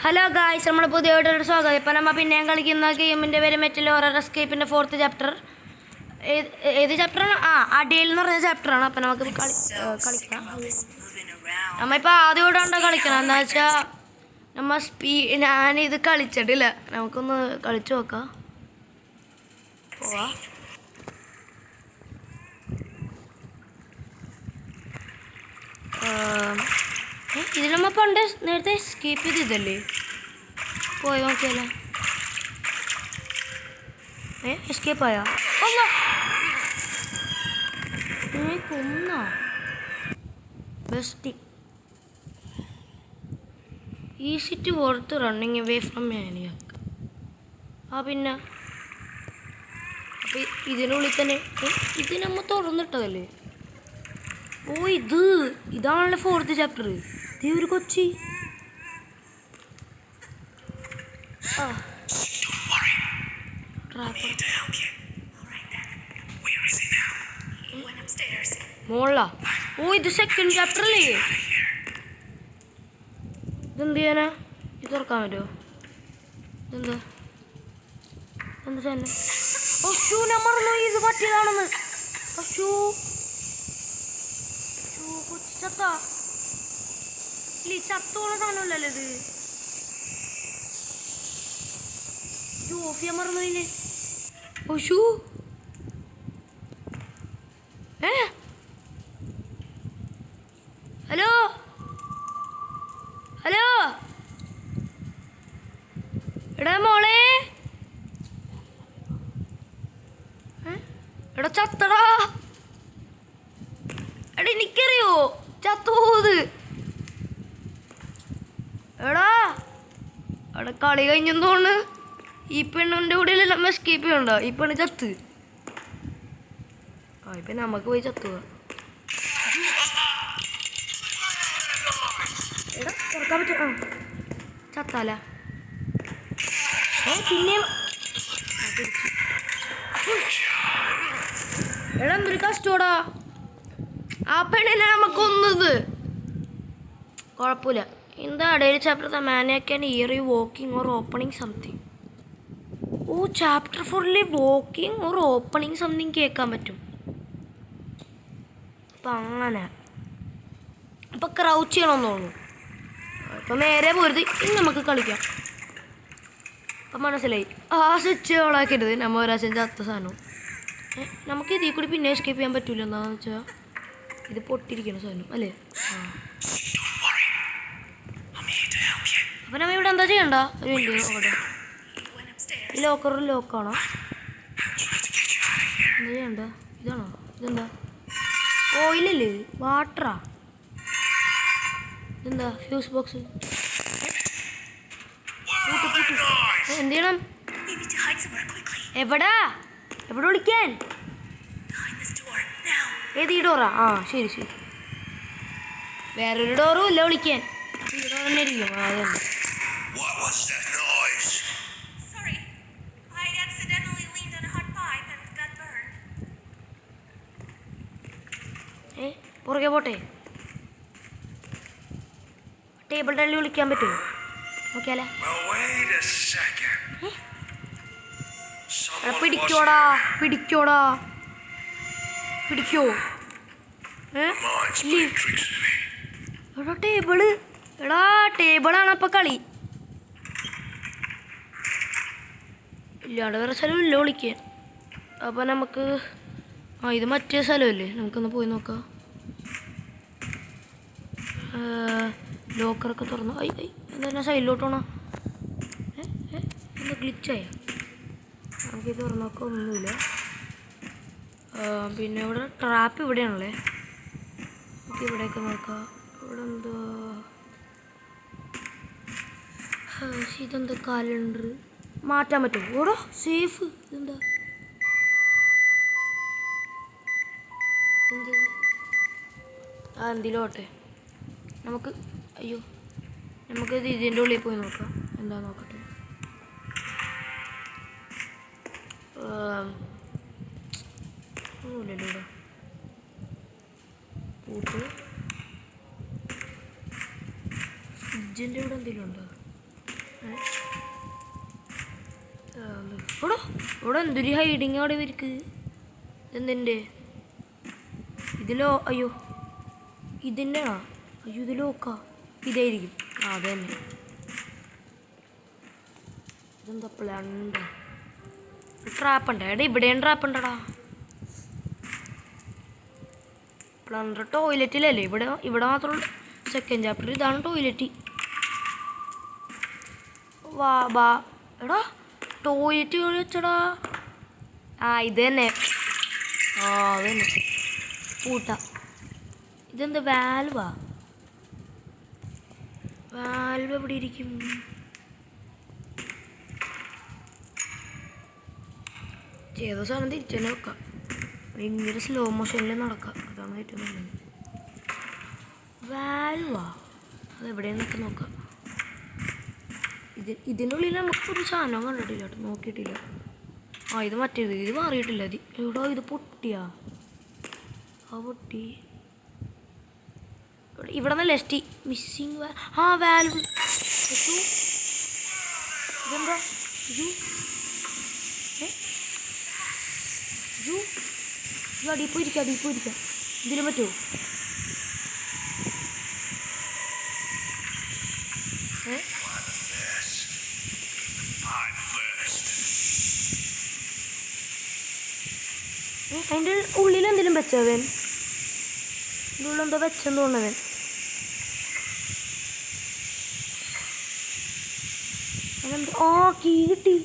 Hello guys, നമ്മുടെ പുതിയ വീഡിയോയുടെ സ്വാഗതം. ഇപ്പം നമ്മൾ പിന്നെയും കളിക്കുന്ന ഗെയിമിൻ്റെ പേര് മെറ്റൽ ഹൊറർ എസ്കേപ്പിൻ്റെ 4th ചാപ്റ്റർ. ഏത് ചാപ്റ്ററാണ്? അടിയിൽ എന്ന് പറഞ്ഞ ചാപ്റ്ററാണ്. അപ്പം നമുക്ക് കളിക്കാം. നമ്മളിപ്പോൾ ആദ്യമായിട്ടാണ് കളിക്കണം. എന്താ വെച്ചാൽ ഞാനിത് കളിച്ചിട്ടില്ല. നമുക്കൊന്ന് കളിച്ചു നോക്കാം. പോവാ. ഇതിൽ നമ്മൾ പണ്ട് നേരത്തെ എസ്കേപ്പ് ചെയ്തല്ലേ? പോയി നോക്കിയല്ലേ? എസ്കേപ്പ് ആയോ? കൊന്നോ? Best easy to worth running away from maniac. പിന്നെ അപ്പം ഇതിനുള്ളിൽ തന്നെ ഇത് നമ്മൾ തുറന്നിട്ടതല്ലേ? ഇതാണല്ലോ 4th ചാപ്റ്റർ. ഇത് ഒരു കൊച്ചി. മോളാ. ഇത് 2nd ചാപ്റ്റർ അല്ലേ? ഇതെന്ത് ചെയ്യാനാ? ഇത് തുറക്കാൻ പറ്റുമോ? ഇതെന്താ സാധനം? ഞാൻ മറന്നു ഇത് പറ്റിയതാണെന്ന്. ചത്തോള സാധനമല്ലല്ലോ ഇത്. ഓഫ് ചെയ്യാൻ മറന്നു ഇതിനെ. ഹലോ ഹലോ, എടാ മോളെ, എടാ ചത്തടാ. എടാ എനിക്കറിയോ ചത്തോത്. എടാ അവിടെ കളി കഴിഞ്ഞെന്തോണ്? ഈ പെണ്ണിൻ്റെ കൂടെ എല്ലാം എസ്കേപ്പ് ചെയ്യണ്ട. ഈ പെണ്ണ് ചത്ത്. ഇപ്പം നമുക്ക് പോയി ചത്തുക. എടാ തുറക്കാൻ പറ്റും. ചത്താല പിന്നെ എടാ എന്തൊരു കഷ്ടോടാ. ആ പെണ്ണിനെ നമുക്കൊന്നത് കുഴപ്പമില്ല. എന്താ daily chapter maniac and here you walking or opening something. Chapter 4 walking or opening something കേൾക്കാൻ പറ്റും. അപ്പം അങ്ങനെ അപ്പം ക്രൗച്ച് ചെയ്യണമെന്ന് തോന്നുന്നു. അപ്പം നേരെ പോരുത്. ഇനി നമുക്ക് കളിക്കാം. അപ്പം മനസ്സിലായി. സ്വിച്ച് ഓളാക്കരുത്. നമ്മൾ ഒരാശം ചത്ത സാധനവും. നമുക്ക് ഇതിൽ കൂടി പിന്നെ എസ്കേപ്പ് ചെയ്യാൻ പറ്റില്ല. എന്താണെന്ന് വെച്ചാൽ ഇത് പൊട്ടിയിരിക്കണം സാധനം അല്ലേ? അപ്പം നമ്മൾ ഇവിടെ എന്താ ചെയ്യണ്ട? ഒരു മിനിറ്റ് നോക്കട്ടെ. ഈ ലോക്കറിൽ ലോക്കാണോ? എന്താ ചെയ്യണ്ട? ഇതാണോ? ഇതെന്താ? ഓയിലല്ലേ? വാട്ടറാ? ഇതെന്താ? Fuse box. എന്ത് ചെയ്യണം? എവിടെ വിളിക്കാൻ? ഏത് ഈ ഡോറാ? ശരി. വേറൊരു ഡോറും ഇല്ല വിളിക്കാൻ. ഈ ഡോർ തന്നെ ഇരിക്കും. അതന്നെ. പുറകെ പോട്ടെ. ടേബിൾ ടൈലിൽ വിളിക്കാൻ പറ്റുമോ? നോക്കിയാലേ. പിടിക്കോ? എടാ ടേബിളാണ് അപ്പൊ കളി. ഇല്ലാണ്ട് വേറെ സ്ഥലമില്ല വിളിക്കാൻ. അപ്പം നമുക്ക് ഇത് മറ്റേ സ്ഥലമല്ലേ? നമുക്കൊന്ന് പോയി നോക്കാം. ലോക്കറൊക്കെ തുറന്നു. എന്താ സൈഡിലോട്ട് പോണോ? എന്താ ഗ്ലിച്ചായ? നമുക്കിത് തുറന്നു നോക്കാം. ഒന്നുമില്ല. പിന്നെ ഇവിടെ ട്രാപ്പ് ഇവിടെയാണല്ലേ? നമുക്ക് ഇവിടെയൊക്കെ നോക്കാം. ഇവിടെ എന്താ? ഇതെന്താ? കാലണ്ടർ മാറ്റാൻ പറ്റുമോ? ഓടോ സേഫ്. ഇതെന്താ? എന്തിലോട്ടെ നമുക്കിത് ഇതിൻ്റെ ഉള്ളിൽ പോയി നോക്കാം. എന്താ നോക്കട്ടെ. ഒന്നുമില്ലല്ലോ പൂട്ട്. ഫ്രിഡ്ജിൻ്റെ ഇവിടെ എന്തെങ്കിലും ഉണ്ടോ? ഇവിടെ ഇവിടെ എന്തൊരു ഹൈഡിങ് അവിടെ ഇവർക്ക്. എന്തിൻ്റെ ഇതിലോ? അയ്യോ ഇതിൻ്റെ ആ അയ്യോ ഇതിലോക്കാ ഇതായിരിക്കും. ആ അത് തന്നെ. ഇതെന്താ പ്ലണ്ടർ? ട്രാപ്പ് ഉണ്ട്. എടാ ഇവിടെയും ട്രാപ്പ് ഉണ്ടടാ. പ്ലണ്ടർ ടോയ്ലറ്റിലല്ലേ? ഇവിടെ ഇവിടെ മാത്രമുള്ള സെക്കൻഡ് ചാപ്റ്റർ ഇതാണ് ടോയ്ലറ്റ്. വാ ബാ എടാ ടോയ്ലറ്റ് വെച്ചടാ. ആ ഇത് തന്നെ. ആ അത് തന്നെ പൂട്ട. ഇതെന്താ വാൽവാ? വാൽവ് എവിടെ ഇരിക്കും? ചെയ്ത സാധനം തിരിച്ചു തന്നെ വെക്കാം. ഭയങ്കര സ്ലോ മോഷനിൽ നടക്കാം. അതാണ് ഏറ്റവും നല്ലത്. വാൽവാ അതെവിടെയെന്നൊക്കെ നോക്കാം. ഇതിനുള്ളിൽ നമുക്കൊരു സാധനം കണ്ടിട്ടില്ല കേട്ടോ, നോക്കിയിട്ടില്ല. ആ ഇത് മറ്റേത്, ഇത് മാറിയിട്ടില്ല. എവിടോ ഇത് പൊട്ടിയാ? ആ പൊട്ടി. ഇവിടെ നിന്ന് ലെസ്റ്റ് മിസ്സിങ്. ആ വാൽവ്. ഇതെന്താ അടിപ്പോയിരിക്കാം. ഇതിലും പറ്റുമോ? അതിൻ്റെ ഉള്ളിൽ എന്തെങ്കിലും വെച്ചവൻ? ഇതിൻ്റെ ഉള്ളിൽ എന്തോ വെച്ചെന്ന് തോന്നവൻ. അതെന്തോ ആ കീ കിട്ടി.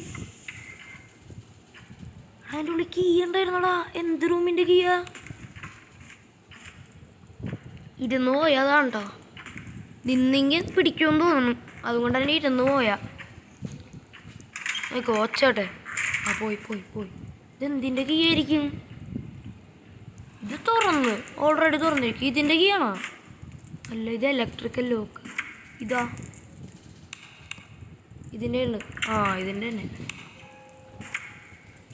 അതിൻ്റെ ഉള്ളിൽ കീ ഉണ്ടായിരുന്നടാ. എന്ത് റൂമിൻ്റെ കീയാ? ഇരുന്ന് പോയാ അതാണ് കേട്ടോ. നിന്നെങ്കിൽ പിടിക്കുമെന്ന് തോന്നുന്നു. അതുകൊണ്ട് തന്നെ ഇരുന്ന് പോയാ കോച്ചോട്ടെ. ആ പോയി. ഇതെന്തിൻ്റെ കീ ആയിരിക്കും? ഇത് ഓൾറെഡി തുറന്നിരിക്കും. ഇതിൻ്റെ കീ ആണോ? അല്ല ഇത് ഇലക്ട്രിക്കൽ ലോക്ക്. ഇതാ ഇതിൻ്റെ ഉണ്ട്. ആ ഇതിൻ്റെ തന്നെ.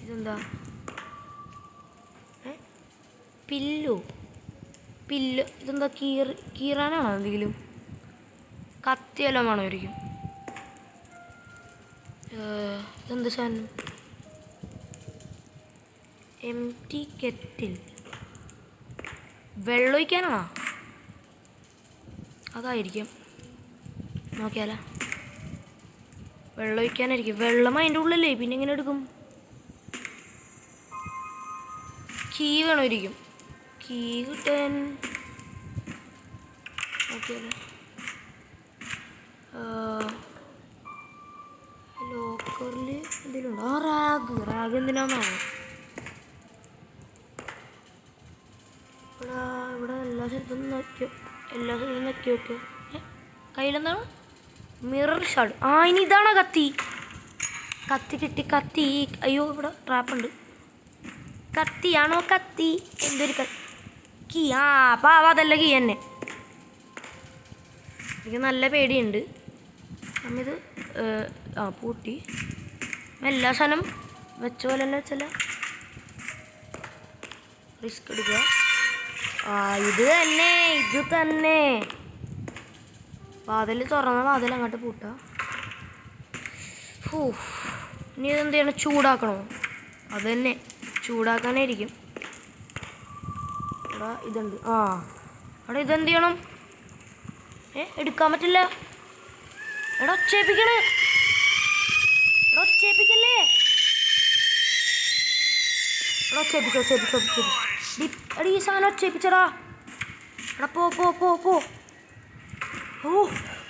ഇതെന്താ? പില്ലോ. ഇതെന്താ? കീറാനാണോ എന്തെങ്കിലും? കത്തിയെല്ലാം വേണമായിരിക്കും. ഇതെന്താ സാധനം? Empty kettle. വെള്ളം ഒഴിക്കാനാണോ? അതായിരിക്കും. നോക്കിയാലോ. വെള്ളം ഒഴിക്കാനായിരിക്കും. വെള്ളം അതിൻ്റെ ഉള്ളിലല്ലേ, പിന്നെ എങ്ങനെ എടുക്കും? കീ വേണമായിരിക്കും. കീ കിട്ടാൻ നോക്കിയാലോ. ലോക്കറിൽ എന്തെങ്കിലും ഉണ്ടോ? ആ റാഗ് എന്തിനാന്നാണോ? ഇവിടെ എല്ലാ സ്ഥലത്തും നോക്കി നോക്കുക. കയ്യിലെന്താണ്? മിറർ ഷാഡ്. ആ ഇനി ഇതാണോ കത്തി? കത്തി. അയ്യോ ഇവിടെ ട്രാപ്പുണ്ട്. കത്തിയാണോ? കത്തി എന്തൊരു കീ? ആ അപ്പം അതല്ല കീ തന്നെ. എനിക്ക് നല്ല പേടിയുണ്ട്. നമ്മിത് പൂട്ടി. എല്ലാ സാധനം വെച്ച പോലെ തന്നെ വെച്ചല്ല. റിസ്ക് എടുക്കുക. ആ ഇത് തന്നെ. വാതിൽ തുറന്ന വാതിൽ അങ്ങോട്ട് പൂട്ടാം. ഇനി ഇതെന്ത് ചെയ്യണം? ചൂടാക്കണോ? അത് തന്നെ ചൂടാക്കാനായിരിക്കും. എടാ ഇതുണ്ട്. ആ എടാ ഇതെന്ത് ചെയ്യണം? എടുക്കാൻ പറ്റില്ല. എടാ ഒച്ചേപ്പിക്കല്ലേ? എടാ ഒച്ചേപ്പിച്ചോ. എടാ ഈ സാധനം ഒച്ചേപ്പിച്ചടാ. എടാ പോ.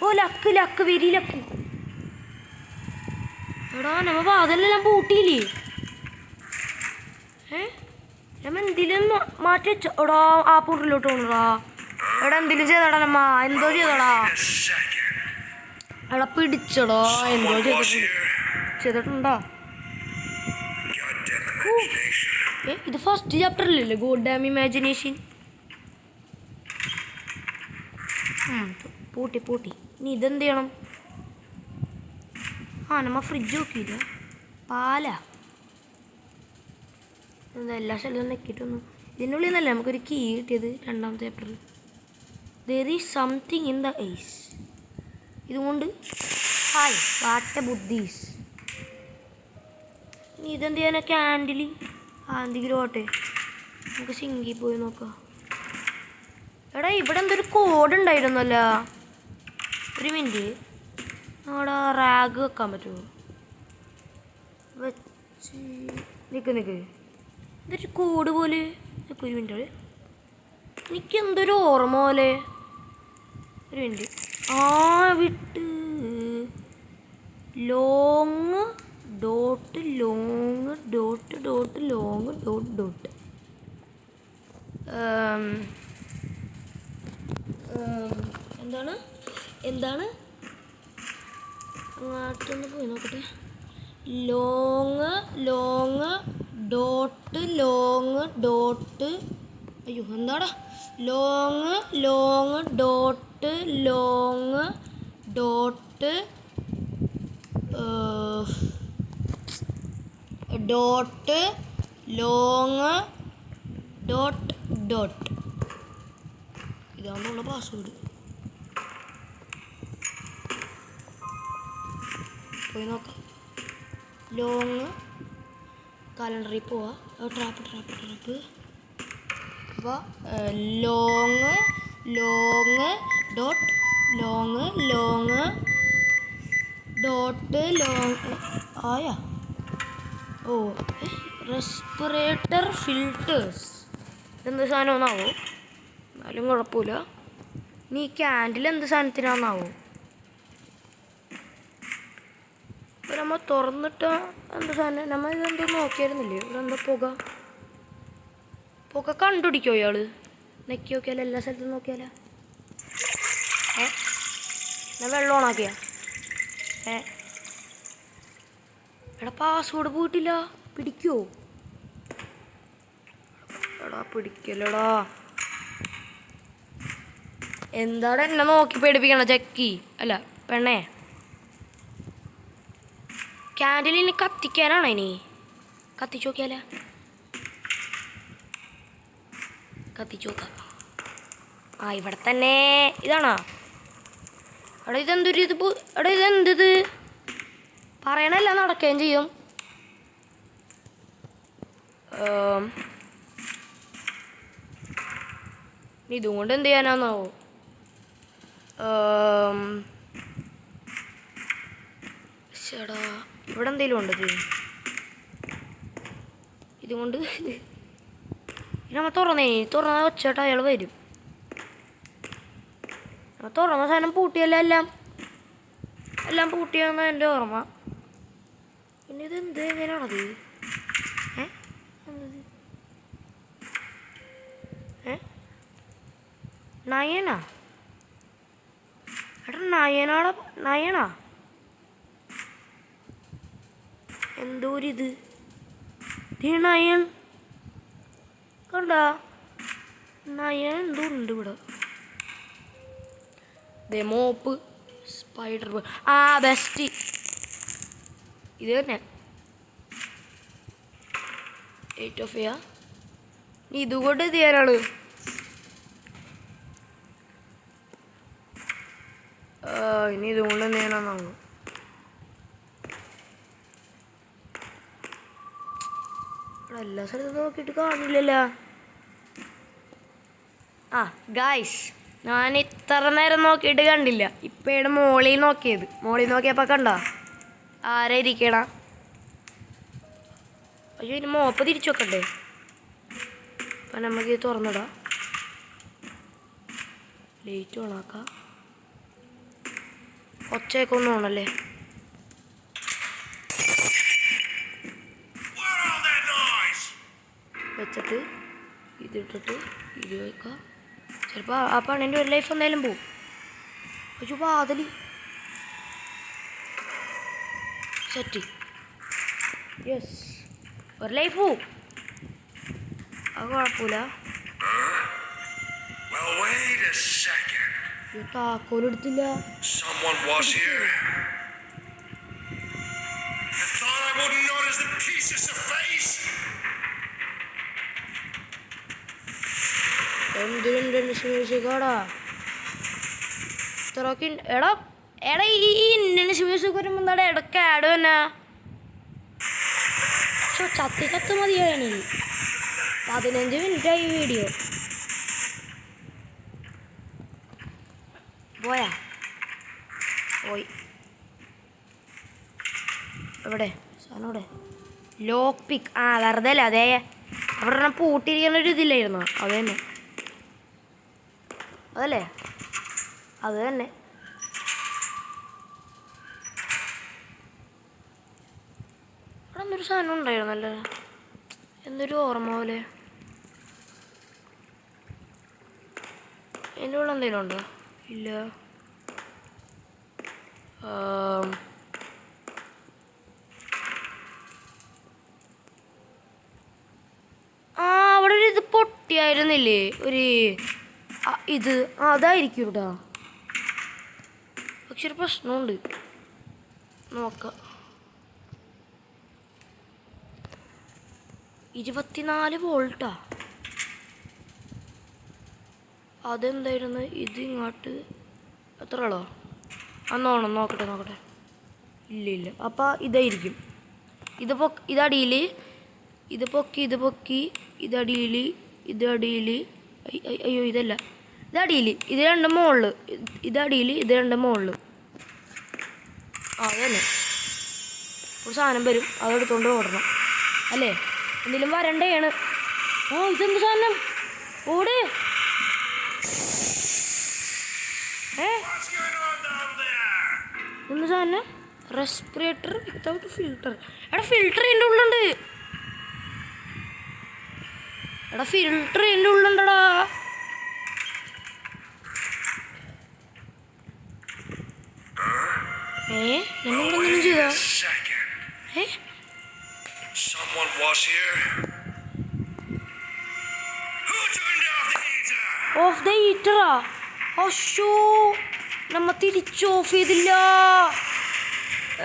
ഓ ലക്ക് വെരി ലക്ക്. എടാ നമ്മ വാതിലെല്ലാം പൂട്ടിയില്ലേ? നമ്മ എന്തെങ്കിലും മാറ്റി വെച്ചോ? എടാ ആ പൂട്ടിലോട്ട് പോണടാ. എടാ എന്തെങ്കിലും ചെയ്തടാ നമ്മ. എന്തോ ചെയ്തടാ. എടാ പിടിച്ചടാ. എന്തോ ചെയ്തിട്ടുണ്ടോ? ഇത് ഫസ്റ്റ് ചാപ്റ്ററിലല്ലേ? God damn imagination. പൂട്ടി. ഇനി ഇതെന്ത് ചെയ്യണം? നമ്മ ഫ്രിഡ്ജ് നോക്കിയില്ല. പാലാ. എല്ലാ സ്ഥലത്തും നെക്കിയിട്ടൊന്ന്. ഇതിനുള്ളിൽ നിന്നല്ലേ നമുക്കൊരു കീ കിട്ടിയത് രണ്ടാമത്തെ ചാപ്റ്ററിൽ. There is something in the eyes. ഇതുകൊണ്ട് ഹായ് വാട്ട ബുദ്ധീസ്. നീ ഇതെന്ത് ചെയ്യാനാ ക്യാൻഡിൽ? എന്തെങ്കിലും ഓട്ടെ, നമുക്ക് സിങ്കിൽ പോയി നോക്കാം. എടാ ഇവിടെ എന്തൊരു കോഡ് ഉണ്ടായിരുന്നല്ല. ഒരു മിനിറ്റ്, അവിടെ റാഗ് വെക്കാൻ പറ്റുമോ? വെച്ച് നിൽക്ക്. ഇതൊരു കോഡ് പോലെ. ഒരു മിനിറ്റ്, എനിക്കെന്തൊരു ഓർമ്മ പോലെ. ഒരു മിനിറ്റ്. വിട്ട് long dot long dot dot long dot dot എന്താണ് അങ്ങോട്ടൊന്ന് പോയി നോക്കട്ടെ. ലോങ് ഡോട്ട് അയ്യോ എന്താടാ long dot dot long dot ഇതാണുള്ള പാസ്വേഡ്. പോയി നോക്കാം. ലോങ് കാലണ്ടറിൽ പോവാ. ട്രാപ്പ് അപ്പോൾ ലോങ് ഡോട്ട് ആയാ. റെസ്പിറേറ്റർ ഫിൽറ്റേഴ്സ് എന്ത് സാധനമാണാവോ? എന്നാലും കുഴപ്പമില്ല. നീ ക്യാൻഡിൽ എന്ത് സാധനത്തിനാന്നാവോ? ഇപ്പോൾ നമ്മൾ തുറന്നിട്ട് എന്ത് സാധനം? നമ്മൾ ഇതെന്തോ നോക്കിയായിരുന്നില്ലേ? ഇവിടെ എന്താ പുക കണ്ടുപിടിക്കോ ഇയാൾ? നെക്കി നോക്കിയാലോ, എല്ലാ സ്ഥലത്തും നോക്കിയാലോ? ഞാൻ വെള്ളം ഓണാക്കിയാ? എടാ പാസ്വേഡ് പോയിട്ടില്ല, പിടിക്കോ? എടാ പിടിക്കല്ലടാ. എന്താണ് എന്നെ നോക്കി പേടിപ്പിക്കണ ചെക്കി? അല്ല പെണ്ണേ, ക്യാൻഡിൽ ഇനി കത്തിക്കാനാണോ? ഇനി കത്തിച്ചു നോക്കിയാലോ? കത്തിച്ചു നോക്കാം. ഇവിടെ തന്നെ. ഇതാണോ? എടാ ഇതെന്തൊരു ഇത്? എടാ ഇതെന്ത്? പറയണല്ല നടക്കുകയും ചെയ്യും. ഇതുകൊണ്ട് എന്ത് ചെയ്യാനാന്നാവോ? ചേടാ ഇവിടെ എന്തെങ്കിലും ഉണ്ടത്? ഇതുകൊണ്ട് നമ്മൾ തുറന്ന ഒച്ചേട്ടാ അയാൾ വരും. തുറന്ന സാധനം പൂട്ടിയല്ല, എല്ലാം പൂട്ടിയാന്ന് എൻ്റെ ഓർമ്മ. പിന്നെ ഇതെന്ത് എങ്ങനെയാണത്? നയനാ? എടാ നയനാ എന്തോ ഒരിത്. നയൻ കണ്ട? നയൻ എന്തോ ഉണ്ട് ഇവിടെ. Mop spider best. ഇത് തന്നെ 8 ഓഫ് ചെയ്യാ. ഇതുകൊണ്ട് ഇത് ചെയ്യാനാണ്. ഇനി ഇതുകൊണ്ട് എന്ത് ചെയ്യാനാണ്? എല്ലാ സ്ഥലത്തും നോക്കിയിട്ട് കാണില്ലല്ലോ. ഗായ്സ്, ഞാൻ ഇത്ര നേരം നോക്കിയിട്ട് കണ്ടില്ല. ഇപ്പോഴാണ് മോളിൽ നോക്കിയത്. മോളിൽ നോക്കിയപ്പോൾ കണ്ടോ ആരാ ഇരിക്കണ? അയ്യോ, ഇനി മോപ്പ് തിരിച്ചു വെക്കണ്ടേ? അപ്പം നമുക്ക് ഇത് തുറന്നിടാം. ലൈറ്റ് ഓണാക്കാം. ഒച്ചയൊക്കെ ഒന്നും ആണല്ലേ? വെച്ചിട്ട് ഇതിട്ടിട്ട് ഇത് വയ്ക്കാം. ചിലപ്പോൾ ആ പണിൻ്റെ ഒരു ലൈഫ് എന്തായാലും പോവും. അയ്യോ വാതിൽ സെറ്റ്. യെസ്, ഒരു ലൈഫ് പോവും. അത് കുഴപ്പമില്ല. താക്കോലെടുത്തില്ല. എന്തിനുണ്ട് ശേഷിക്കാടാ ഇത്രയൊക്കെ? എടാ എടാ ഈ ഇന്ത്യൻ മ്യൂസിക് വരുമ്പോൾ എന്താ ഇടയ്ക്ക് ആഡ് തന്നെ ചത്ത് മതിയായി 15 മിനിറ്റായി ഈ വീഡിയോ പോയാ പോയി എവിടെ സാധനം ഇവിടെ ലോക്ക് പിക്ക് വെറുതെ അല്ല അതേ അവിടെ പൂട്ടിയിരിക്കുന്നൊരു ഇതില്ലായിരുന്നു അത് തന്നെ അതല്ലേ അത് തന്നെ അവിടെ എന്തൊരു സാധനം ഉണ്ടായിരുന്നല്ലേ എന്തൊരു ഓർമ്മ പോലെ എൻ്റെ ഉള്ള എന്തെങ്കിലും ഉണ്ടോ ഇല്ല അവിടെ ഒരു ഇത് പൊട്ടിയായിരുന്നില്ലേ ഒരു ഇത് അതായിരിക്കും ഇവിടെ പക്ഷെ ഒരു പ്രശ്നമുണ്ട് നോക്കാം 24 വോൾട്ടാ അതെന്തായിരുന്നു ഇത് ഇങ്ങോട്ട് എത്ര ആളോ അന്നോണം നോക്കട്ടെ ഇല്ല അപ്പം ഇതായിരിക്കും ഇതടിയിൽ ഇത് പൊക്കി ഇതടിയിൽ അയ്യോ ഇതല്ല ഇതടിയിൽ ഇത് രണ്ടും മുകളിൽ ഇതടിയിൽ ഇത് രണ്ടും മുകളിൽ അതന്നെ ഒരു സാധനം വരും അതെടുത്തോണ്ട് ഓടണം അല്ലേ എന്തെങ്കിലും വരണ്ടേയാണ് ഇതെന്ത് സാധനം ഓട് എന്ത് സാധനം റെസ്പിറേറ്റർ വിത്തൗട്ട് ഫിൽട്ടർ എടാ ഫിൽട്ടർ എൻ്റെ ഉള്ളുണ്ട് ഉള്ളുണ്ടടാ എന്നോടൊന്നും ചെയ്താ ഓഫ് ദ ഹീറ്ററാ അശോ നമ്മ തിരിച്ച് ഓഫ് ചെയ്തില്ല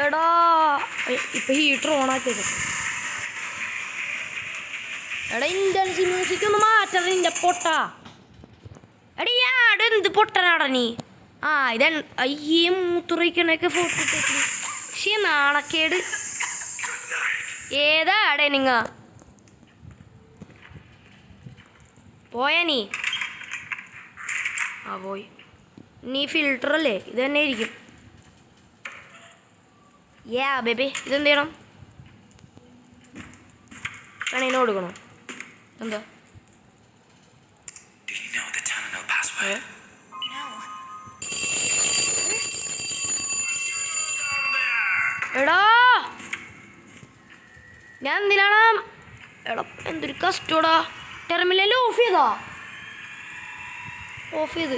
എടാ ഇപ്പൊ ഹീറ്റർ ഓണാക്കിയത് എടാ ഇന്ത്യൻ മ്യൂസിക് ഒന്ന് മാറ്റണം നിന്റെ പൊട്ടാ എടാ ഈ ആട് എന്ത് പൊട്ടനാടാ നീ ഇത് അയ്യേ മൂത്തുറയ്ക്കണൊക്കെ ഫോട്ടോ ഇട്ടേക്ക് പക്ഷേ നാണക്കേട് ഏതാ ആടേ നിങ്ങ പോയാ നീ പോയി നീ ഫിൽട്ടർ അല്ലേ ഇത് തന്നെ ഇരിക്കും ബേബി ഇതെന്ത് ചെയ്യണം കണീന് കൊടുക്കണോ എന്താ എടാ ഞാൻ എന്തിനാണ് എടാ എന്തൊരു കസ്റ്റോടാ ടെർമിനൽ ഓഫ് ചെയ്ത്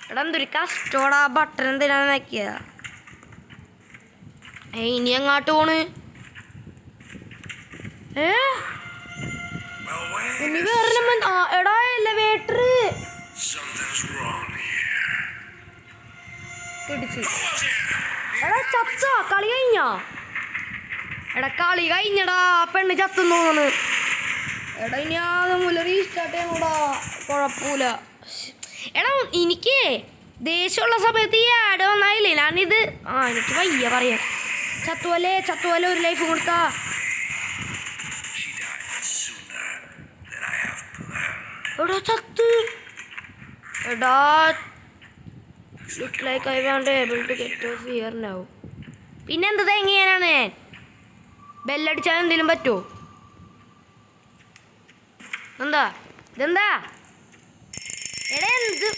എടാ എന്തൊരു കസ്റ്റോടാ ബട്ടൺ എന്തിനാണ് നോക്കിയതാ ഇനി അങ്ങോട്ട് പോണ് ഇനി വേറെ എടാ എലവേറ്റർ എടാ ചത്താ കളി കഴിഞ്ഞടാ പെണ്ണ് ചത്തുന്ന് തോന്നുന്നു എടാ ഇനി ആദ്യം റീസ്റ്റാർട്ട് ചെയ്യണോടാ കുഴപ്പമില്ല എടാ എനിക്ക് ദേഷ്യമുള്ള സമയത്ത് ഈ ആഡ് വന്നായില്ലേ ഞാനിത് എനിക്ക് വയ്യ പറയാം ചത്തുവല്ലേ ഒരു ലൈഫ് കൊടുത്താ എടാ ചത്ത് എടാ look like I want able to get off here now പിന്നെ എന്ത് തേങ്ങിയാനാണ് ബെല്ലടിച്ചാൽ എന്തെങ്കിലും പറ്റുമോ ഇതെന്താ എടാ എന്ത്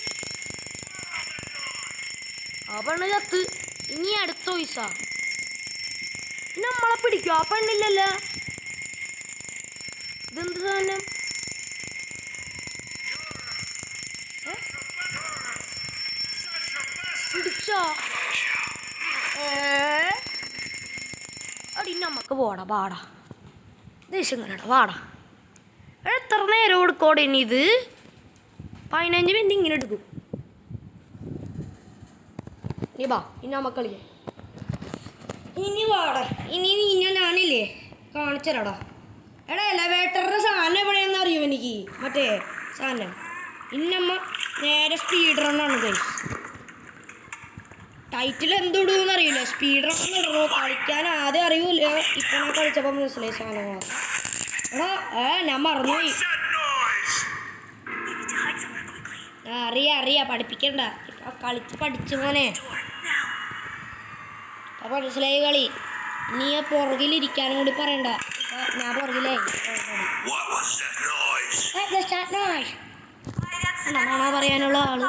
പെണ്ണ് ചത്ത് ഇനി അടുത്ത പൈസ നമ്മളെ പിടിക്കും പെണ്ണില്ലല്ലോ ഇതെന്ത് സാധനം പിടിച്ചോ അടി നമുക്ക് പാടാ ദേഷ്യം കലടാ വാടാ എത്ര നേരം കൊടുക്കോടെ ഇനി ഇത് 15 മിനിറ്റ് ഇങ്ങനെ എടുക്കും ഇനി നമുക്ക് കളിക്കാം ഇനി വാടാ ഇനി ഞാനില്ലേ കാണിച്ചരാടാ എടാ എലവേറ്ററിൻ്റെ സാധനം എവിടെയാണെന്ന് അറിയോ എനിക്ക് മറ്റേ സാധനം ഇന്നമ്മ നേരെ സ്പീഡ് റണ്ണാണ് ഗൈസ് ടൈറ്റിൽ എന്തിടുമെന്ന് അറിയില്ല. സ്പീഡ് റൺ ഇടണോ കളിക്കാൻ ആദ്യം അറിയൂല. ഇപ്പൊ ഞാൻ കളിച്ചപ്പോൾ മനസ്സിലായി സാധനങ്ങളാണ്. എടാ ഞാൻ മറന്നുപോയി. അറിയാ പഠിപ്പിക്കണ്ട. കളിച്ച് പഠിച്ചു മോനെ. അപ്പൊ മനസ്സിലായി കളി. നീ പുറകിലിരിക്കാനും കൂടി പറയണ്ട. ഞാൻ പുറകിലായി പറയാനുള്ള ആള്.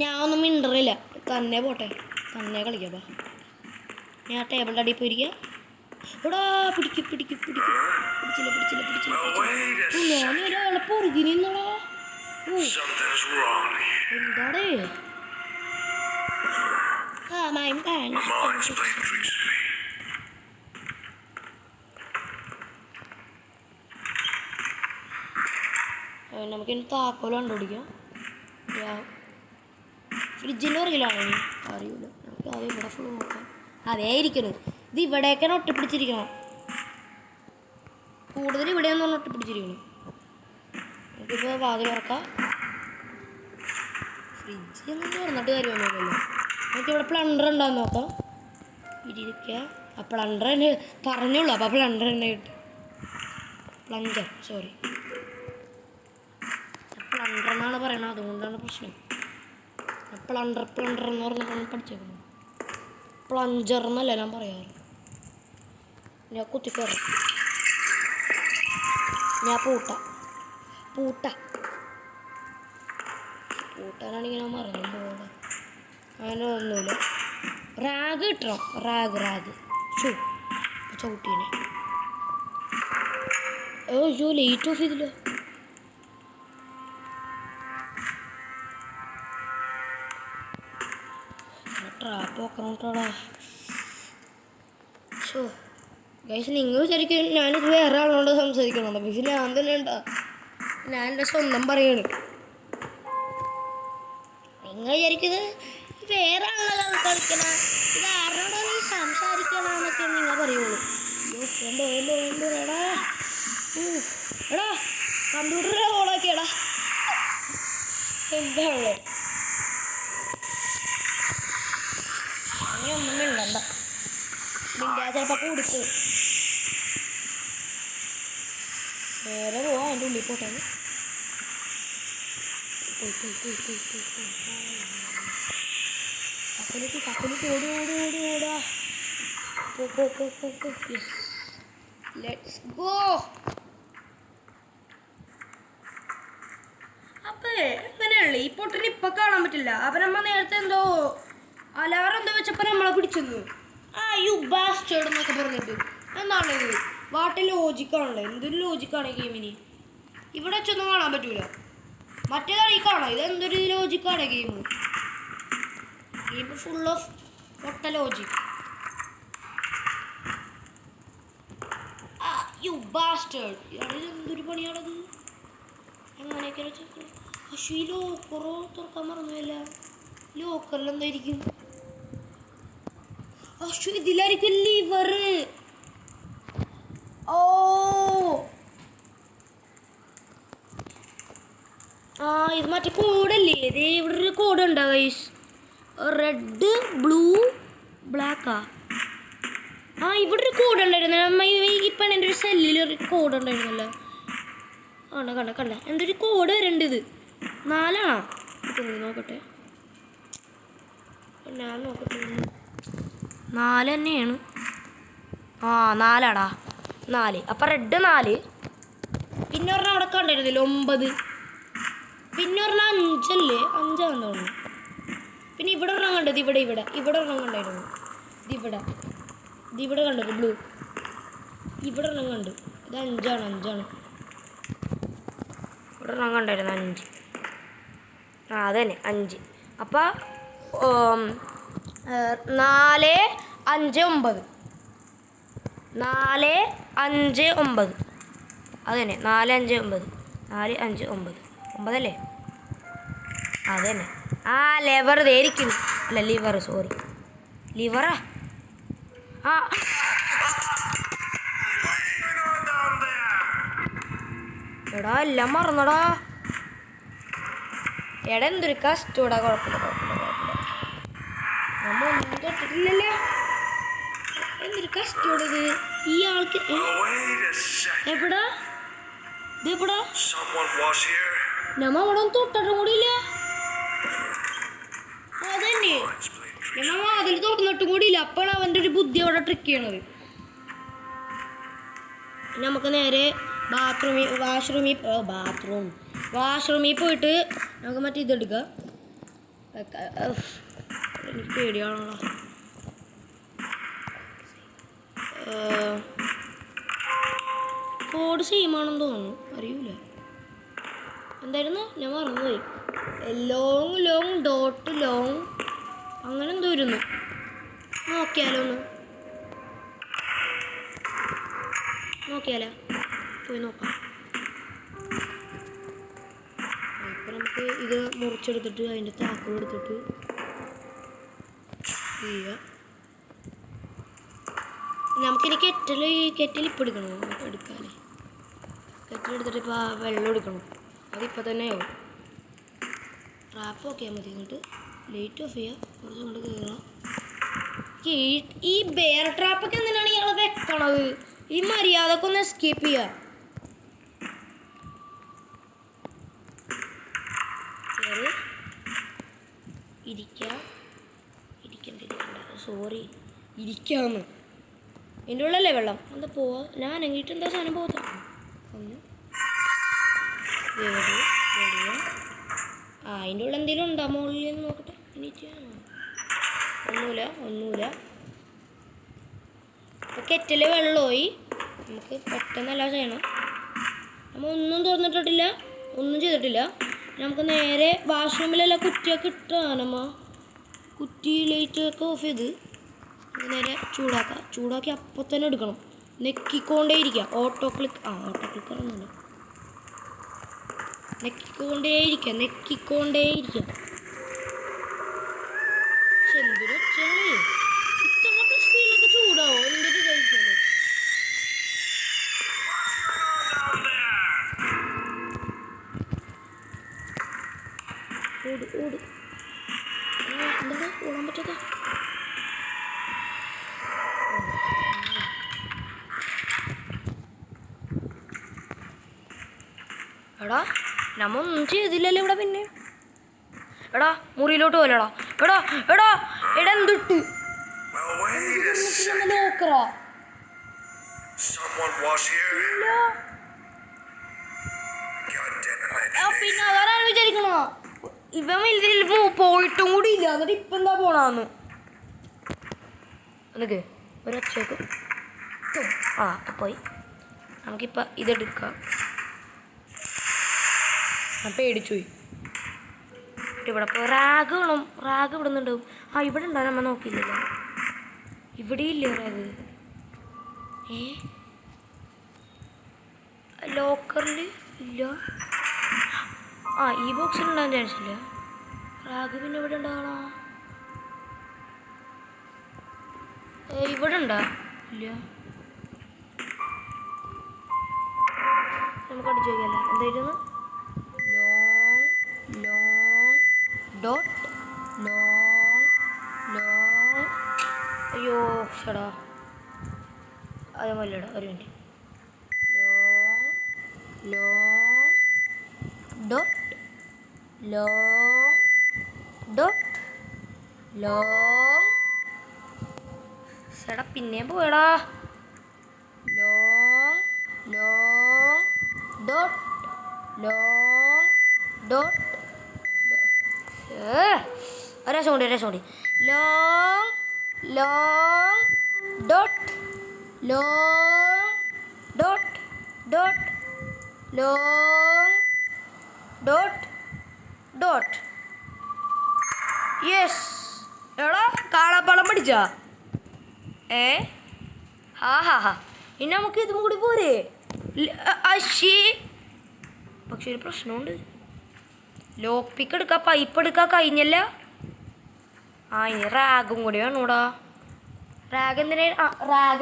ഞാൻ ഒന്നും മിണ്ടറില്ല. തന്നെ പോട്ടെ, തന്നെ കളിക്കാം. ഞാൻ ടേബിളിൻ്റെ അടിയിൽ പോയിരിക്കാം. എടാ പിടിച്ചില്ല. ഞാൻ ഒരാളെ പുറകിനിന്നടാ. എന്താടേ നമുക്കിനി താക്കോല് കണ്ടുപിടിക്കാം. ഫ്രിഡ്ജിൻ്റെ പുറകിലാണ് ഇനി അറിയില്ല. നമുക്ക് ആദ്യം ഇവിടെ ഫുൾ നോക്കാം. അതേ ഇരിക്കുന്നു. ഇത് ഇവിടേക്കാണ് ഒട്ടിപ്പിടിച്ചിരിക്കണം. കൂടുതൽ ഇവിടെയൊന്നും ഒട്ടിപ്പിടിച്ചിരിക്കണം. നമുക്കിപ്പോൾ വാതിൽ തുറക്കാം. ഫ്രിഡ്ജ് ഒന്നും തുറന്നിട്ട് കാര്യമൊന്നുമില്ലല്ലോ. നമുക്കിവിടെ പ്ലണ്ടർ ഉണ്ടാകുന്ന നോക്കാം. ഇരിക്കുക. ആ പ്ലണ്ടർ തന്നെ പറഞ്ഞുള്ളൂ. അപ്പോൾ പ്ലണ്ടർ തന്നെ കിട്ടും. പ്ലഞ്ചർ എന്നാണ് പറയണത്. അതുകൊണ്ടാണ് പ്രശ്നം. പ്ലണ്ടർ എന്ന് പറഞ്ഞിട്ടാണ് പഠിച്ചേക്കുന്നത്. പ്ലഞ്ചർ എന്നല്ല ഞാൻ പറയാറ്. ഞാൻ കുത്തിക്കയറും. ഞാൻ പൂട്ടാനാണെങ്കിൽ ഞാൻ മറന്നു പോകണം. അങ്ങനെ ഒന്നുമില്ല. റാഗ് കിട്ടണം. റാഗ് ചവിട്ടീനെ. അയ്യോ ലൈറ്റ് ഓഫ് ചെയ്തില്ല. ട്രാപ്പ് നോക്കണം കേട്ടോടാ. ഗൈസ് നിങ്ങൾ വിചാരിക്കും ഞാനിത് വേറെ ആളോട് സംസാരിക്കണുണ്ടോ? പക്ഷെ ഞാൻ തന്നെ ഉണ്ടാ. ഞാൻ എൻ്റെ സ്വന്തം പറയാണ്. നിങ്ങൾ വിചാരിക്കുന്നത് വേറെ ആളുകളാണ് കളിക്കണ. ഇത് ആരോടോ നീ സംസാരിക്കണമെന്നൊക്കെ നിങ്ങൾ പറയുള്ളൂ. എടാ കമ്പ്യൂട്ടറിലെ ഓളാക്കിയടാ. എന്താണല്ലേ ഒന്നും മിണ്ടണ്ട. മിണ്ടാ ചിലപ്പോൾ കൊടുത്ത് നേരെ പോവാ. അതിൻ്റെ ഉള്ളിൽ പോട്ടാണ്. കപ്പലിട്ട് ഓടാ. Let's go. അപ്പേ അങ്ങനെയല്ലേ ഈ പൊട്ടിന് ഇപ്പം കാണാൻ പറ്റില്ല. അപ്പം നമ്മൾ നേരത്തെ എന്തോ അലാറം എന്തോ വെച്ചപ്പോൾ നമ്മളെ പിടിച്ചത്. യു ബാസ്റ്റേർഡ് എന്നൊക്കെ പറഞ്ഞിട്ട് എന്താണ് ഇത്? വാട്ട് ലോജിക്കാണല്ലോ. എന്തൊരു ലോജിക്കാണ് ഈ ഗെയിമിന്. ഇവിടെ വെച്ചൊന്നും കാണാൻ പറ്റൂല. മറ്റേതാണ് ഈ കാണാം. ഇത് എന്തൊരു ലോജിക്കാണ് ഗെയിം ഫുൾ ഓഫ് പൊട്ട ലോജിക്. U bastard. എന്തൊരു പണിയാണത്? എങ്ങനെയൊക്കെ പക്ഷേ ഈ ലോക്കറോ തുറക്കാൻ മറന്നുമില്ല. ലോക്കറിൽ എന്തായിരിക്കും? പക്ഷേ ഇതിലായിരിക്കും ലിവർ. ഇത് മറ്റേ കോഡല്ലേ? ഇത് ഇവിടെ ഒരു കോഡ് ഉണ്ടോ ഗൈസ്? Red blue ബ്ലാക്കാ. ഇവിടെ ഒരു കോഡ് ഉണ്ടായിരുന്നു. ഇപ്പം എൻ്റെ ഒരു സെല്ലിൽ ഒരു കോഡ് ഉണ്ടായിരുന്നല്ലോ. കണ്ട എന്തൊരു കോഡ് വരണ്ട്. ഇത് 4 നോക്കട്ടെ. ഞാൻ നോക്കട്ടെ. 4 തന്നെയാണ്. 4 4. അപ്പം റെഡ് 4. പിന്നെ ഒരെണ്ണം അവിടെ കണ്ടിരുന്നില്ല 9. പിന്നെ ഒരെണ്ണം 5 അല്ലേ? 5ആണെന്ന് തോന്നുന്നു. പിന്നെ ഇവിടെ ഒരെണ്ണം കണ്ടത്. ഇവിടെ ഒരെണ്ണം കണ്ടായിരുന്നു. ഇതിവിടെ കണ്ടത് ബ്ലൂ. ഇവിടെ ഒരെണ്ണം കണ്ടു. ഇത് 5ആണ്. ഇവിടെ ഒരെണ്ണം കണ്ടായിരുന്നു 5. അതന്നെ 5. അപ്പം 4 5 9. 4 5 9. അതന്നെ 4 5 9. 4 5 9. 9 അല്ലേ? അതന്നെ. ലെവർ ഇരിക്കുന്നു. അല്ല ലിവർ. സോറി ലിവറാ. എടാ എല്ലാം മറന്നടാ. എടാ എന്തൊരു കഷ്ടൂടാ. കുഴപ്പമില്ല. നമ്മ ഒന്നും തൊട്ടിട്ടില്ലല്ലോ. എന്തൊരു കഷ്ടോടത് ഈ ആൾക്ക്. എവിടാ ഇതെവിടാ? നമ്മ അവിടെ ഒന്നും തൊട്ടിട്ടും കൂടിയില്ല. അതന്നെ നമ്മ അതിൽ തൊട്ടിട്ടും കൂടിയില്ല. അപ്പോഴാണ് അവൻ്റെ ഒരു ബുദ്ധി അവിടെ ട്രിക്ക് ചെയ്യണത്. നമുക്ക് നേരെ വാഷ്റൂമിൽ പോയിട്ട് നമുക്ക് മറ്റേ ഇതെടുക്കാം. എനിക്ക് പേടിയാണല്ലോ. കോഡ് സെയിം ആണെന്ന് തോന്നുന്നു, അറിയൂല. എന്തായിരുന്നു ഞാൻ മറന്നുപോയി. ലോങ് ഡോട്ട് ലോങ് അങ്ങനെ എന്തോ ഇരുന്നു. നോക്കിയാലോ പോയി നോക്കാം. അപ്പം നമുക്ക് ഇത് മുറിച്ചെടുത്തിട്ട് അതിൻ്റെ താക്കോൽ എടുത്തിട്ട് ചെയ്യുക. നമുക്കിനി കെറ്റിൽ ഇപ്പം എടുക്കണോ? എടുക്കാമല്ലേ. കെറ്റിലെടുത്തിട്ട് ഇപ്പോൾ വെള്ളം എടുക്കണം. അതിപ്പോൾ തന്നെ ആവും. ട്രാപ്പ് നോക്കിയാൽ മതി. എന്നിട്ട് ലൈറ്റ് ഓഫ് ചെയ്യുക. കുറച്ച് കൊണ്ട് കയറാം. ഈ ബെയർ ട്രാപ്പൊക്കെ എന്തിനാണ് ഇയാൾ വെക്കണത്? ഈ മര്യാദക്ക് ഒന്ന് എസ്കേപ്പ് ചെയ്യുക. ഇരിക്കാന്ന് എൻ്റെ ഉള്ളല്ലേ വെള്ളം. എന്താ പോവാ? ഞാൻ എങ്ങീട്ട് എന്താ സാധനം പോകത്ത. ഒന്ന് അതിൻ്റെ ഉള്ള എന്തെങ്കിലും ഉണ്ടോ മുകളിൽ നോക്കട്ടെ. എനിക്ക് ഒന്നുമില്ല. അപ്പോൾ കെറ്റിൽ വെള്ളമായി. നമുക്ക് പെട്ടെന്നല്ല ചെയ്യണം. നമ്മൾ ഒന്നും തുറന്നിട്ടിട്ടില്ല, ഒന്നും ചെയ്തിട്ടില്ല. നമുക്ക് നേരെ വാഷ്റൂമിലെല്ലാം കുറ്റിയൊക്കെ ഇട്ടാണ്. നമ്മ കുറ്റി ലൈറ്റൊക്കെ ഓഫ് ചെയ്ത് നേരെ ചൂടാക്കി അപ്പം തന്നെ എടുക്കണം. നെക്കിക്കൊണ്ടേയിരിക്കുക. ഓട്ടോ ക്ലിക്കറൊന്നുമില്ല. നെക്കിക്കൊണ്ടേയിരിക്കുക. പക്ഷെ എന്തൊരു ഒച്ചയാണേ. ഇത്രയൊക്കെ സ്പീഡിലൊക്കെ ചൂടാവോ? എന്തൊരു കഴിക്കാനോ. ഓട് എന്താ ഓടാൻ പറ്റാത്ത? എടാ നമ്മ ഒന്നും ചെയ്തില്ലല്ലോ ഇവിടെ. പിന്നെ എടാ മുറിയിലോട്ട് പോലെടാ. എടാ എന്തിട്ട് നോക്കറാ? പിന്നെ അതാണ് വിചാരിക്കണോ ഇവൻ വലുതിൽ പോയിട്ടും കൂടി ഇല്ല. എന്നിട്ട് ഇപ്പം എന്താ പോണാന്ന് എന്നൊക്കെ ഒരൊച്ചക്ക് പോയി. നമുക്കിപ്പോൾ ഇതെടുക്കാം. ഞാൻ പേടിച്ചു പോയി. ഇവിടെ ഇപ്പോൾ റാഗ് വേണം. റാഗ് ഇവിടെ നിന്നുണ്ടാവും. ഇവിടെ ഉണ്ടാവും. നമ്മൾ നോക്കിയില്ലല്ലോ. ഇവിടെ ഇല്ലേ റാഗ്? ലോക്കറിൽ ഇല്ല. ഈ ബോക്സിൽ ഉണ്ടാകാൻ ചാൻസ് ഇല്ല. റാഗ് പിന്നെ ഇവിടെ ഉണ്ടാകണോ? ഇവിടെ ഉണ്ടാ ഇല്ല. നമുക്ക് അടിച്ചു വയ്ക്കല്ല. എന്തായിരുന്നു? ലോങ് ഡോട്ട് ലോങ് അയ്യോ ഷടാ അതേപോലെടാ. ഒരു മിനിറ്റ്. ലോങ് ഡോട്ട് ലോങ് ഷടാ പിന്നെയും പോയടാ. ലോങ് ഡോട്ട് ഒരാശം കൂടി. Long dot long dot yes. എടാ കാണാപ്പാടം പഠിച്ചാ? ഇനി നമുക്ക് ഇതും കൂടി പോരെ? പക്ഷെ ഒരു പ്രശ്നമുണ്ട്. ലോക്ക് പിക്ക് എടുക്കാം, പൈപ്പ് എടുക്കാൻ കഴിഞ്ഞല്ല. ഇനി റാഗും കൂടി വേണൂടാ. റാഗ്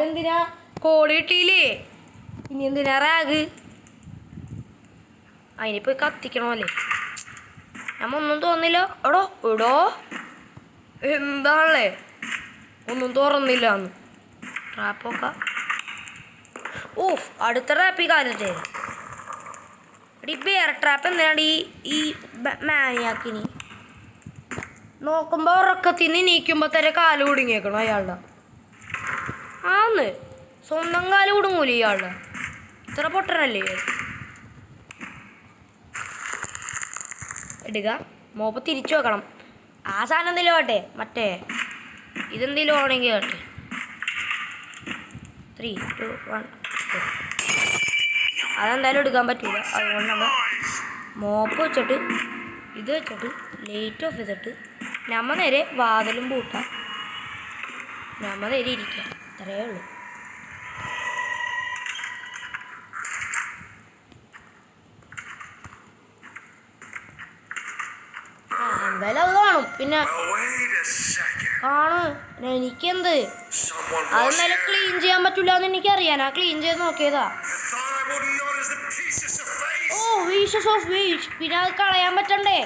എന്തിനാ? കോടി കിട്ടിയില്ലേ? ഇനി എന്തിനാ റാഗ്? അതിനിപ്പോൾ കത്തിക്കണമല്ലേ? നമ്മ ഒന്നും തോന്നില്ല. എടോ എന്താണല്ലേ ഒന്നും തുറന്നില്ല എന്ന് ട്രാപ്പൊക്കെ. ഓഫ് അടുത്ത ട്രാപ്പ് ഈ കാലത്തെ ഈ ബെയർ ട്രാപ്പ് എന്തിനാണ് ഈ മാനിയാക്കിനി നോക്കുമ്പോൾ ഉറക്കത്തിൽ നിന്ന് നീക്കുമ്പോൾ തന്നെ കാല് കുടുങ്ങിയേക്കണം അയാളുടെ. ആന്ന് സ്വന്തം കാല് കുടുങ്ങൂല ഇയാളുടെ. ഇത്ര പൊട്ടനല്ലേ എടുക്കുക. മോപ്പ് തിരിച്ചു വെക്കണം. ആ സാധനം എന്തെങ്കിലും ആട്ടെ, മറ്റേ ഇതെന്തെങ്കിലും ആണെങ്കിൽ ആട്ടെ. 3, 2, 1 അതെന്തായാലും എടുക്കാൻ പറ്റില്ല. അതുകൊണ്ട് നമ്മൾ മോപ്പ് വെച്ചിട്ട് ഇത് വെച്ചിട്ട് ലൈറ്റ് ഓഫ് ചെയ്തിട്ട് നമ്മ നേരെ വാതിലും പൂട്ടാം. നമ്മ നേരെ ഇരിക്കാം. അത്രയേ ഉള്ളൂ. എന്തായാലും അത് കാണും. പിന്നെ കാണും. എനിക്കെന്ത് അതെന്നാലും ക്ലീൻ ചെയ്യാൻ പറ്റൂല എന്ന് എനിക്കറിയാം. ഞാൻ ക്ലീൻ ചെയ്ത് നോക്കിയതാ. ഓ പീസസ് ഓഫ് വേസ്റ്റ്. പിന്നെ അത് കളയാൻ പറ്റണ്ടേ?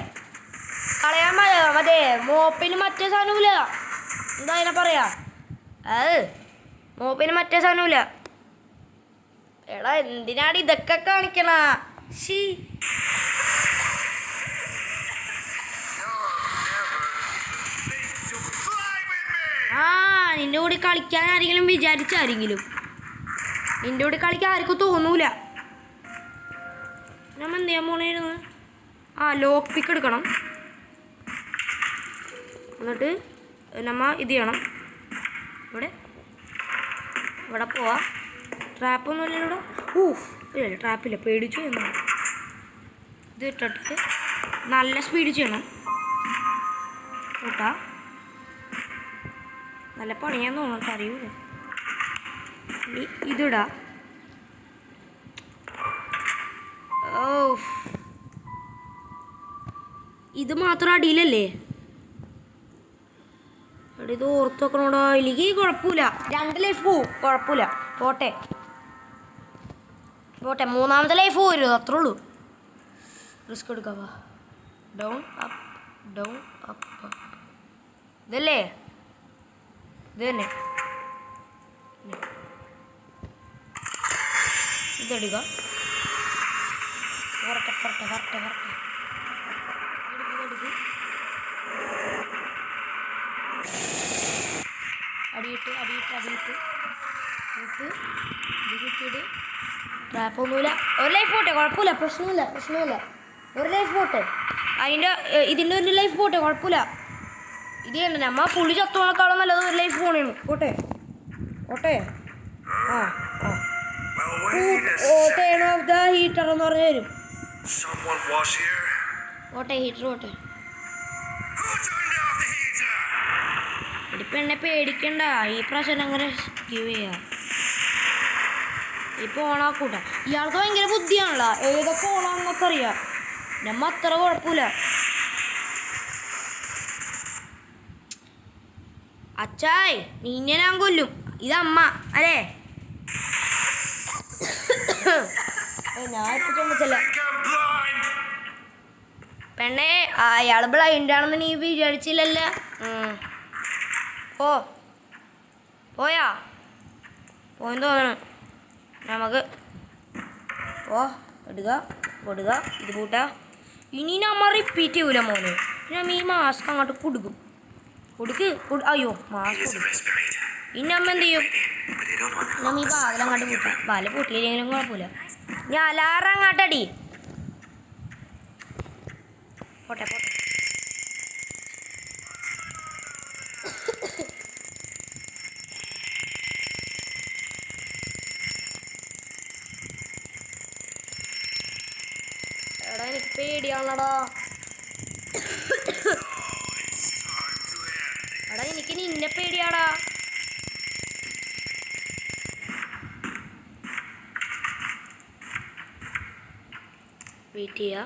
കളയാൻ മറ്റേ മോപ്പിന് മറ്റേ സാധനമില്ല. എന്താ അതിനെ പറയാ? അത് മോപ്പിന് മറ്റേ സാധനമില്ല. എടാ എന്തിനാണ് ഇതൊക്കെ കാണിക്കണ? ശീ ആ നിന്റെ കൂടെ കളിക്കാൻ ആരെങ്കിലും വിചാരിച്ചാരെങ്കിലും നിന്റെ കൂടെ കളിക്കാൻ ആർക്കും തോന്നൂല. നമ്മൾ എന്ത് ചെയ്യാൻ പോണേന്ന്? ലോക്ക് പിക്ക് എടുക്കണം. എന്നിട്ട് നമ്മ ഇത് ചെയ്യണം. ഇവിടെ പോവാ. ട്രാപ്പൊന്നുമില്ല ഇവിടെ. ഇല്ല ട്രാപ്പില്ല. പേടിച്ചു എന്നാണ്. ഇത് ഇട്ടിട്ട് നല്ല സ്പീഡ് ചെയ്യണം. കൂട്ടാ നല്ല പണിയാന്ന് തോന്നുന്നു. അറിയൂല. ഇതിടാ. ഇത് മാത്രം അടിയിലല്ലേ? ഇത് ഓർത്ത് വെക്കണോടാ. എനിക്ക് കുഴപ്പമില്ല. 2 ലൈഫ് പോവും. കുഴപ്പമില്ല. പോട്ടെ പോട്ടെ. 3ാമത്തെ ലൈഫ് പോരും. അത്രേ ഉള്ളൂ. റിസ്ക് എടുക്കാവാ. Down up down up up. ഇതല്ലേ? ഇത് തന്നെ. ഇതെടുക്കുക. വരട്ടെ വരട്ടെ വരട്ടെ വരട്ടെ. അടിയിട്ട് അടിയിട്ട് അടിയിട്ട് ഇട്ട് ഇത് കിട്ടിയിട്ട് ട്രാപ്പൊന്നുമില്ല. ഒരു ലൈഫ് പോട്ടെ. കുഴപ്പമില്ല. പ്രശ്നമില്ല. ഒരു ലൈഫ് പോട്ടെ. ഇതിൻ്റെ ഒരു ലൈഫ് പോട്ടെ. കുഴപ്പമില്ല. ഇത് ചെയ്യണ്ട. നമ്മ പുളി ചത്തോണക്കാളും നല്ലത് ഒരു ലൈഫ് പോണേണ്. പോട്ടെ ടേൺ ഓഫ് ദ ഹീറ്റർ എന്ന് പറഞ്ഞു തരും. പോട്ടെ ഹീറ്റർ പോട്ടെ. ഇതിപ്പോൾ എന്നെ പേടിക്കണ്ട. ഈ പ്രാവശ്യം അങ്ങനെ ഗീവ് ചെയ്യാം. ഇപ്പോൾ ഓണാക്കൂട്ട. ഇയാൾക്ക് ഭയങ്കര ബുദ്ധിയാണല്ലോ. ഏതൊക്കെ ഓണാന്നൊക്കെ അറിയാം. നമ്മ അത്ര കുഴപ്പമില്ല. അച്ചായ് നിന്നെ ഞാൻ കൊല്ലും. ഇതമ്മ അല്ലേ? ഞാൻ ഇപ്പം ചുമച്ചല്ല. പെണ്ണേ അയാൾ ബ്ലൈൻഡാണെന്ന് നീ വിചാരിച്ചില്ലല്ല. പോയാ പോയെന്ന് തോന്നണം. നമുക്ക് എടുക്കുക ഇത് കൂട്ടാ. ഇനി നമ്മ റിപ്പീറ്റ് ചെയ്യൂല മോനെ. ഞാൻ ഈ മാസ്ക് അങ്ങോട്ട് കൊടുക്കും. അയ്യോ മാസ്ക് ഇനി അമ്മ എന്ത് ചെയ്യും? നമ്മ ഈ വാതിലങ്ങോട്ട് പൂട്ടാം. വാല പൂട്ടിയില്ലെങ്കിലും കുഴപ്പമില്ല. ഞാൻ അലാറം അങ്ങാട്ടടി. പോട്ടെ എടാ എനിക്ക് പേടിയാണടാ. എടാ എനിക്ക് നിന്നെ പേടിയാടാ. വെയിറ്റ് ചെയ്യാ.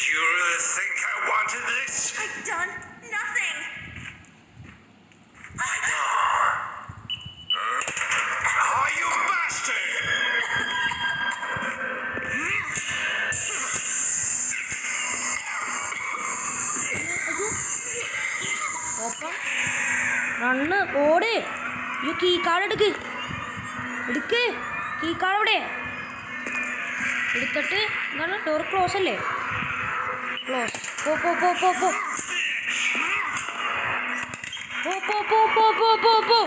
You really think I wanted this? I've done nothing. I know. Oh, you bastard! Open run ഓട്. ഈ കീ കാർഡ് എടുക്ക് കീ കാർഡ് അവിടെ എടുത്തിട്ട് എന്താണ് ഡോർ ക്ലോസ് അല്ലേ? ക്ലോസ്. പോ പോ പോ പോ പോ പോ പോ പോ പോ പോ പോ പോ